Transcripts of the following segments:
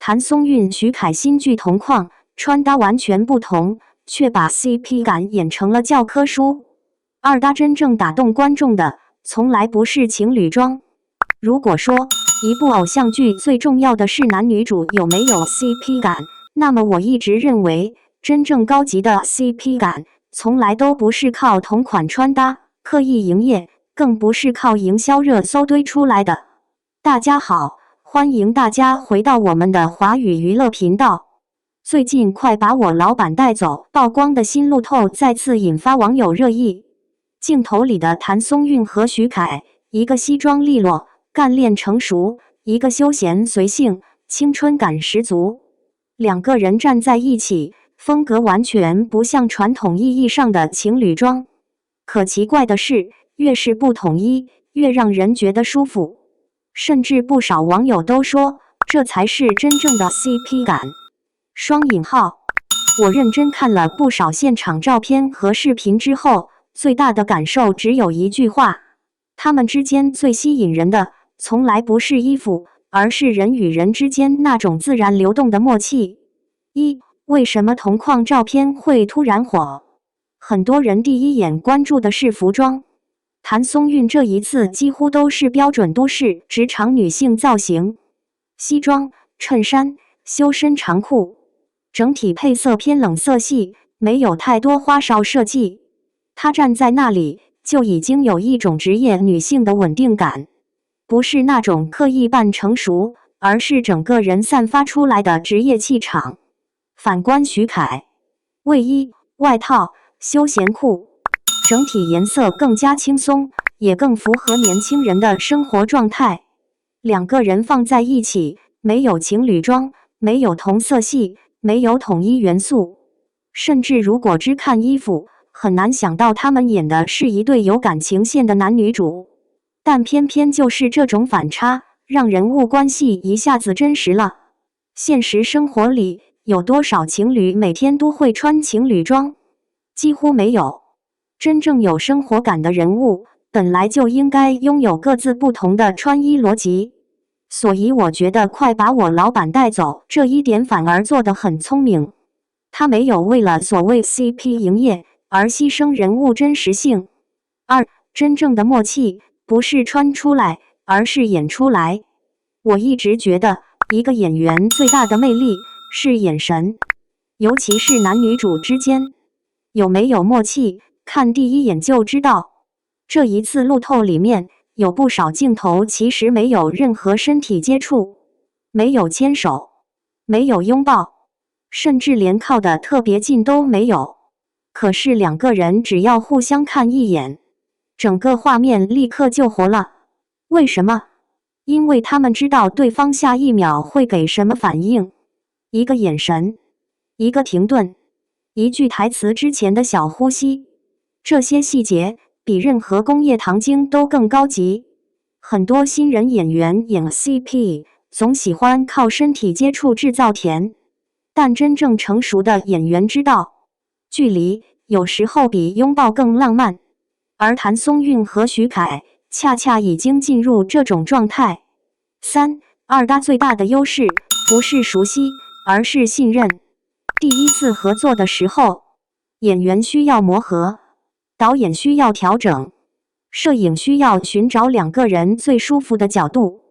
谭松韵、徐凯新剧同框，穿搭完全不同，却把 CP 感演成了教科书。二搭真正打动观众的，从来不是情侣装。如果说一部偶像剧最重要的是男女主有没有 CP 感，那么我一直认为，真正高级的 CP 感，从来都不是靠同款穿搭、刻意营业，更不是靠营销热搜堆出来的。大家好，欢迎大家回到我们的华语娱乐频道。最近快把我老板带走曝光的新路透再次引发网友热议。镜头里的谭松韵和徐凯，一个西装利落、干练成熟，一个休闲随性、青春感十足。两个人站在一起，风格完全不像传统意义上的情侣装。可奇怪的是，越是不统一，越让人觉得舒服。甚至不少网友都说，这才是真正的 CP 感。双引号，我认真看了不少现场照片和视频之后，最大的感受只有一句话：他们之间最吸引人的，从来不是衣服，而是人与人之间那种自然流动的默契。为什么同框照片会突然火？很多人第一眼关注的是服装。谭松韵这一次几乎都是标准都市职场女性造型，西装、衬衫、修身长裤，整体配色偏冷色系，没有太多花哨设计。她站在那里，就已经有一种职业女性的稳定感，不是那种刻意扮成熟，而是整个人散发出来的职业气场。反观徐凯，卫衣、外套、休闲裤，整体颜色更加轻松，也更符合年轻人的生活状态。两个人放在一起，没有情侣装，没有同色系，没有统一元素，甚至如果只看衣服，很难想到他们演的是一对有感情线的男女主。但偏偏就是这种反差，让人物关系一下子真实了。现实生活里，有多少情侣每天都会穿情侣装？几乎没有。真正有生活感的人物，本来就应该拥有各自不同的穿衣逻辑。所以我觉得快把我老板带走这一点反而做得很聪明。他没有为了所谓 CP 营业而牺牲人物真实性。真正的默契不是穿出来，而是演出来。我一直觉得一个演员最大的魅力是眼神，尤其是男女主之间有没有默契，看第一眼就知道。这一次路透里面有不少镜头其实没有任何身体接触，没有牵手，没有拥抱，甚至连靠得特别近都没有。可是两个人只要互相看一眼，整个画面立刻就活了。为什么？因为他们知道对方下一秒会给什么反应。一个眼神，一个停顿，一句台词之前的小呼吸，这些细节比任何工业糖精都更高级。很多新人演员演 CP 总喜欢靠身体接触制造甜，但真正成熟的演员知道，距离有时候比拥抱更浪漫。而谭松韵和徐凯恰恰已经进入这种状态。二搭最大的优势不是熟悉，而是信任。第一次合作的时候，演员需要磨合，导演需要调整，摄影需要寻找两个人最舒服的角度。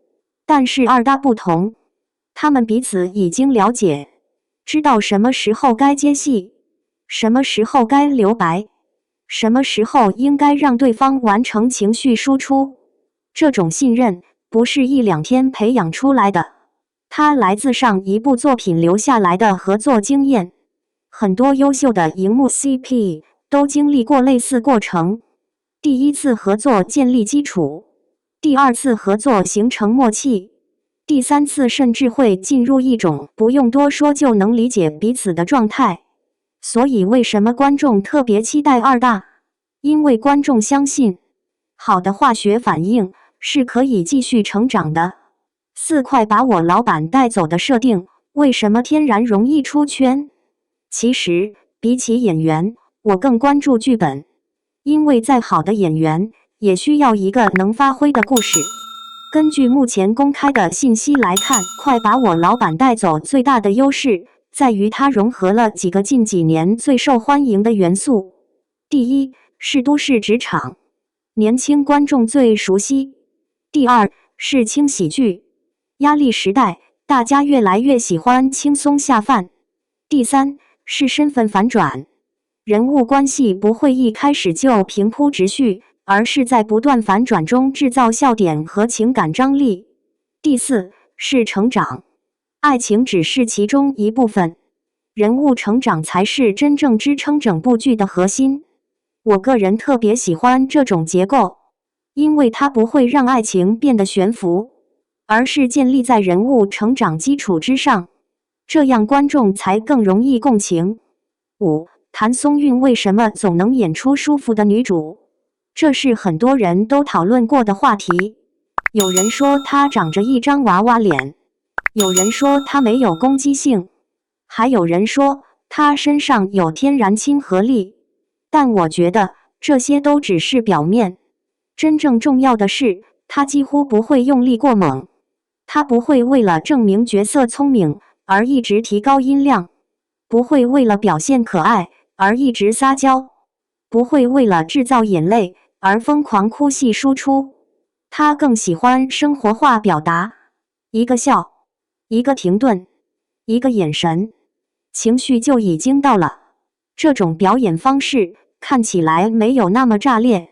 但是二搭不同，他们彼此已经了解，知道什么时候该接戏，什么时候该留白，什么时候应该让对方完成情绪输出。这种信任不是一两天培养出来的，它来自上一部作品留下来的合作经验。很多优秀的荧幕 CP 都经历过类似过程。第一次合作建立基础，第二次合作形成默契，第三次甚至会进入一种不用多说就能理解彼此的状态。所以为什么观众特别期待二搭？因为观众相信，好的化学反应是可以继续成长的。快把我老板带走的设定，为什么天然容易出圈？其实，比起演员，我更关注剧本。因为再好的演员，也需要一个能发挥的故事。根据目前公开的信息来看，快把我老板带走最大的优势在于它融合了几个近几年最受欢迎的元素。第一，是都市职场，年轻观众最熟悉。第二，是轻喜剧，压力时代，大家越来越喜欢轻松下饭。第三，是身份反转，人物关系不会一开始就平铺直叙，而是在不断反转中制造笑点和情感张力。第四，是成长，爱情只是其中一部分，人物成长才是真正支撑整部剧的核心。我个人特别喜欢这种结构，因为它不会让爱情变得悬浮，而是建立在人物成长基础之上，这样观众才更容易共情。5. 谭松韵为什么总能演出舒服的女主？这是很多人都讨论过的话题。有人说她长着一张娃娃脸，有人说她没有攻击性，还有人说她身上有天然亲和力。但我觉得这些都只是表面，真正重要的是她几乎不会用力过猛，她不会为了证明角色聪明而一直提高音量，不会为了表现可爱而一直撒娇，不会为了制造眼泪而疯狂哭戏输出。她更喜欢生活化表达，一个笑，一个停顿，一个眼神，情绪就已经到了。这种表演方式看起来没有那么炸裂，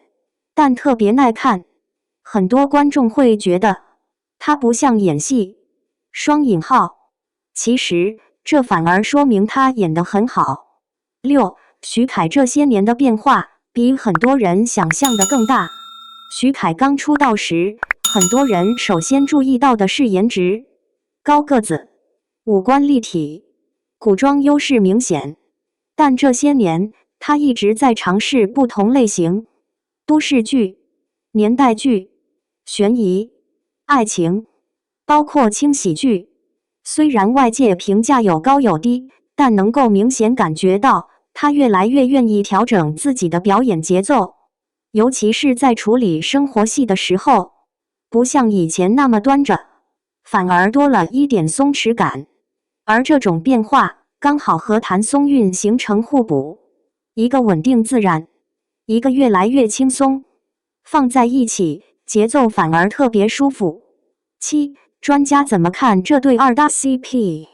但特别耐看。很多观众会觉得它不像演戏，双引号。其实这反而说明他演得很好。6. 徐凯这些年的变化比很多人想象的更大。徐凯刚出道时，很多人首先注意到的是颜值，高个子，五官立体，古装优势明显。但这些年，他一直在尝试不同类型：都市剧、年代剧、悬疑、爱情，包括轻喜剧。虽然外界评价有高有低，但能够明显感觉到他越来越愿意调整自己的表演节奏，尤其是在处理生活戏的时候，不像以前那么端着，反而多了一点松弛感。而这种变化刚好和谭松韵形成互补，一个稳定自然，一个越来越轻松，放在一起，节奏反而特别舒服。7. 专家怎么看这对二搭 CP？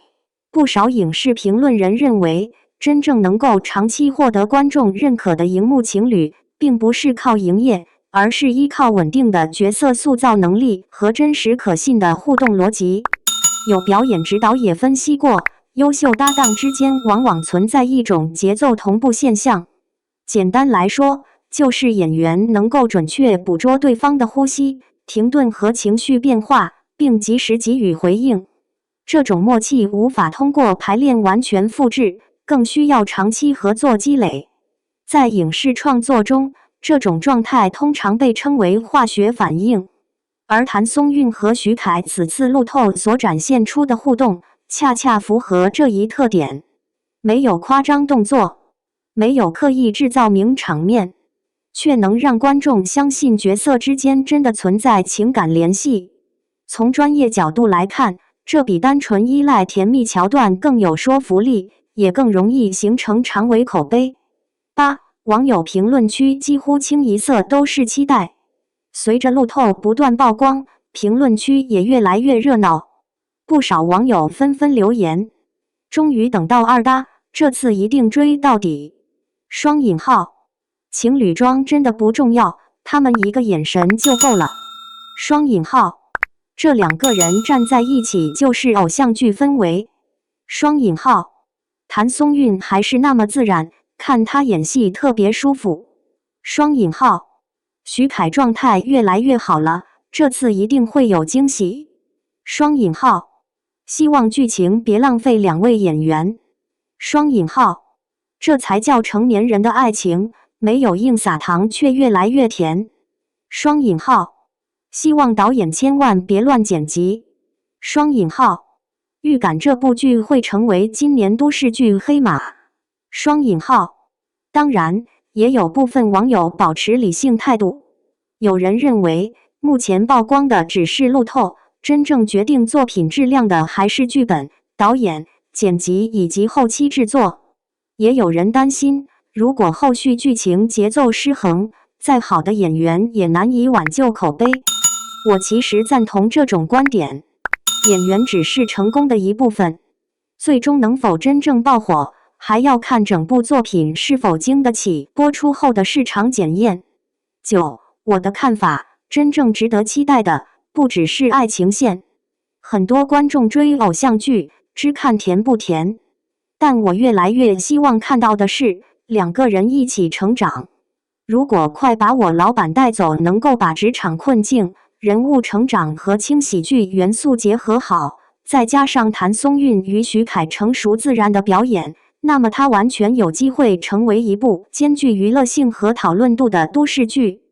不少影视评论人认为，真正能够长期获得观众认可的荧幕情侣，并不是靠营业，而是依靠稳定的角色塑造能力和真实可信的互动逻辑。有表演指导也分析过，优秀搭档之间往往存在一种节奏同步现象。简单来说，就是演员能够准确捕捉对方的呼吸、停顿和情绪变化，并及时给予回应。这种默契无法通过排练完全复制，更需要长期合作积累。在影视创作中，这种状态通常被称为化学反应。而谭松韵和徐凯此次路透所展现出的互动，恰恰符合这一特点。没有夸张动作，没有刻意制造名场面，却能让观众相信角色之间真的存在情感联系。从专业角度来看，这比单纯依赖甜蜜桥段更有说服力，也更容易形成长尾口碑。8. 网友评论区几乎清一色都是期待。随着路透不断曝光，评论区也越来越热闹，不少网友纷纷留言：终于等到二搭，这次一定追到底。双引号，情侣装真的不重要，他们一个眼神就够了。双引号，这两个人站在一起就是偶像剧氛围。双引号，谭松韵还是那么自然，看她演戏特别舒服。双引号，徐凯状态越来越好了，这次一定会有惊喜。双引号，希望剧情别浪费两位演员。双引号，这才叫成年人的爱情，没有硬撒糖却越来越甜。双引号，希望导演千万别乱剪辑。双引号，预感这部剧会成为今年都市剧黑马。双引号，当然，也有部分网友保持理性态度。有人认为，目前曝光的只是路透，真正决定作品质量的还是剧本、导演、剪辑以及后期制作。也有人担心，如果后续剧情节奏失衡，再好的演员也难以挽救口碑。我其实赞同这种观点，演员只是成功的一部分，最终能否真正爆火，还要看整部作品是否经得起播出后的市场检验。9. 我的看法，真正值得期待的不只是爱情线。很多观众追偶像剧，只看甜不甜，但我越来越希望看到的是两个人一起成长。如果快把我老板带走能够把职场困境、人物成长和轻喜剧元素结合好，再加上谭松韵与徐凯成熟自然的表演，那么它完全有机会成为一部兼具娱乐性和讨论度的都市剧。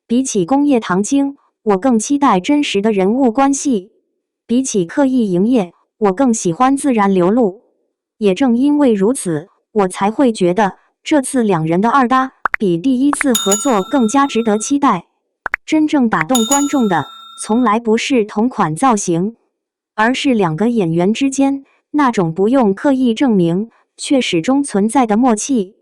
比起工业糖精，我更期待真实的人物关系；比起刻意营业，我更喜欢自然流露。也正因为如此，我才会觉得这次两人的二搭比第一次合作更加值得期待。真正打动观众的，从来不是同款造型，而是两个演员之间那种不用刻意证明，却始终存在的默契。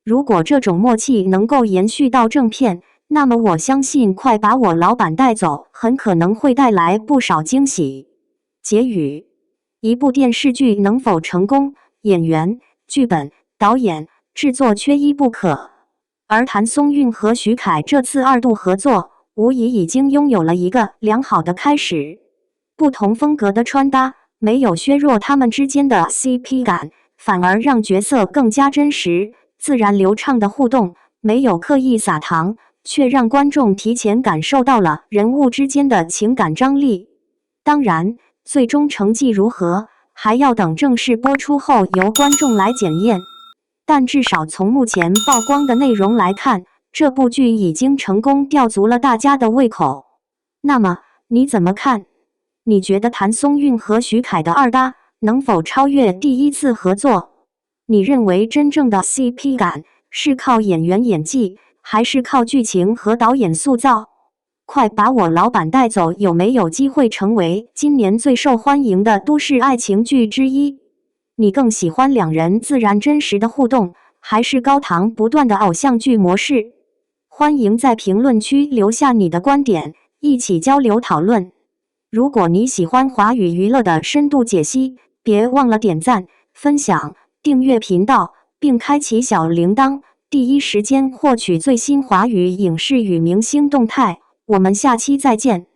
如果这种默契能够延续到正片，那么我相信快把我老板带走很可能会带来不少惊喜。结语：一部电视剧能否成功，演员、剧本、导演、制作缺一不可。而谭松韵和徐凯这次二度合作，无疑已经拥有了一个良好的开始。不同风格的穿搭没有削弱他们之间的 CP 感，反而让角色更加真实、自然流畅的互动，没有刻意撒糖，却让观众提前感受到了人物之间的情感张力。当然，最终成绩如何，还要等正式播出后由观众来检验。但至少从目前曝光的内容来看，这部剧已经成功吊足了大家的胃口。那么，你怎么看？你觉得谭松韵和徐凯的二搭能否超越第一次合作？你认为真正的 CP 感是靠演员演技，还是靠剧情和导演塑造？快把我老板带走有没有机会成为今年最受欢迎的都市爱情剧之一？你更喜欢两人自然真实的互动，还是高糖不断的偶像剧模式？欢迎在评论区留下你的观点，一起交流讨论。如果你喜欢华语娱乐的深度解析，别忘了点赞、分享、订阅频道，并开启小铃铛，第一时间获取最新华语影视与明星动态。我们下期再见。